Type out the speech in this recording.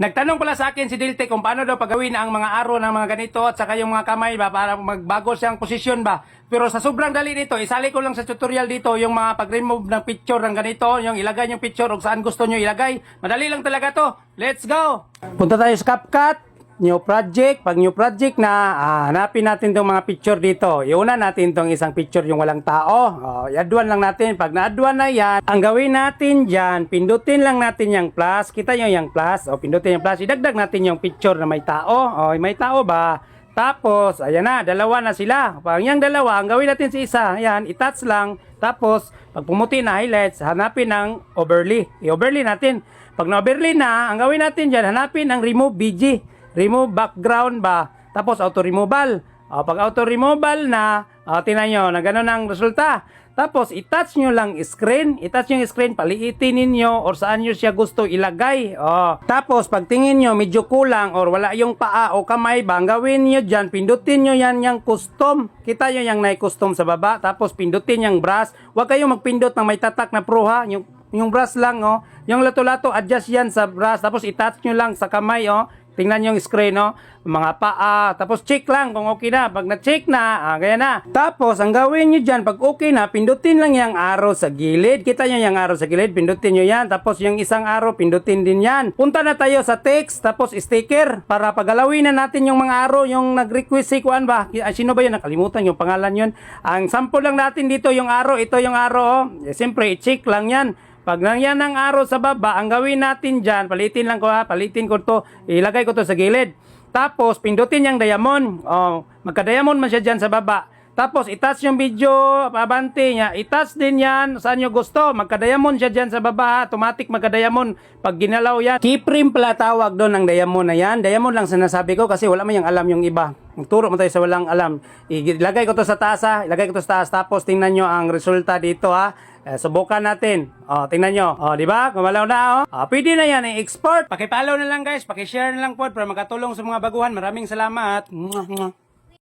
Nagtanong pala sa akin si Dilte kung paano daw pagawin ang mga aro ng mga ganito at saka yung mga kamay ba para magbago siyang posisyon ba. Pero sa sobrang dali nito, isali ko lang sa tutorial dito yung mga pag-remove ng picture ng ganito, yung ilagay yung picture o saan gusto nyo ilagay. Madali lang talaga to. Let's go! Punta tayo sa CapCut. New project. Pag new project na, hanapin natin itong mga picture dito. Iuna natin itong isang picture yung walang tao. I-add lang natin. Pag na-add na yan, ang gawin natin dyan, pindutin lang natin yung plus. Kita nyo yung plus. Pindutin yung plus. Idagdag natin yung picture na may tao. May tao ba? Tapos, ayan na, dalawa na sila. Pag yung dalawa, ang gawin natin sa isa, ayan, i-touch lang. Tapos, pag pumuti na highlights, hanapin ng overlay. I-overlay natin. Pag na-overlay na, ang gawin natin dyan, hanapin ng remove BG. Remove background ba? Tapos auto removal. Pag auto removal na, tingnan nyo na gano'n ang resulta. Tapos i-touch nyo lang screen. I-touch nyo yung screen, paliitin ninyo or saan nyo siya gusto ilagay. Tapos pag tingin nyo medyo kulang or wala yung paa o kamay ba, ang gawin nyo dyan, pindutin nyo yan yung custom. Kita nyo yung na-custom sa baba. Tapos pindutin yung brush. Huwag kayong magpindot ng may tatak na pro ha. Yung brush lang yung lato-lato adjust yan sa brush. Tapos i-touch nyo lang sa kamay tingnan yung screen, mga paa. Tapos check lang kung okay na. Pag na-check na, gaya na. Tapos, ang gawin nyo dyan, pag okay na, pindutin lang yung arrow sa gilid. Kita nyo yung arrow sa gilid, pindutin nyo yan. Tapos, yung isang arrow, pindutin din yan. Punta na tayo sa text, tapos sticker. Para pagalawin na natin yung mga arrow, yung nag-request si Kuan ba? Sino ba yun? Nakalimutan yung pangalan yun. Ang sample lang natin dito, yung arrow. Ito yung arrow, Siyempre, i-check lang yan. Pag nangyan ng arrow sa baba, ang gawin natin dyan, palitin lang ko palitin ko to, ilagay ko to sa gilid. Tapos, pindutin yung diamond. Magka-diamond man siya dyan sa baba. Tapos, i-touch yung video, pabante niya. I-touch din yan, saan nyo gusto. Magka-diamond siya dyan sa baba, automatic magka-diamond. Pag ginalaw yan, keyframe pala tawag doon ng diamond na yan. Diamond lang sinasabi ko kasi wala man yung alam yung iba. Turo mo tayo sa walang alam. Ilagay ko to sa taas ilagay ko to sa taas. Tapos, tingnan nyo ang resulta dito subukan natin. Tingnan nyo. Di ba? Gumalaw na pwede na yan i-export. Paki-follow na lang guys. Paki-share na lang po para makatulong sa mga baguhan. Maraming salamat.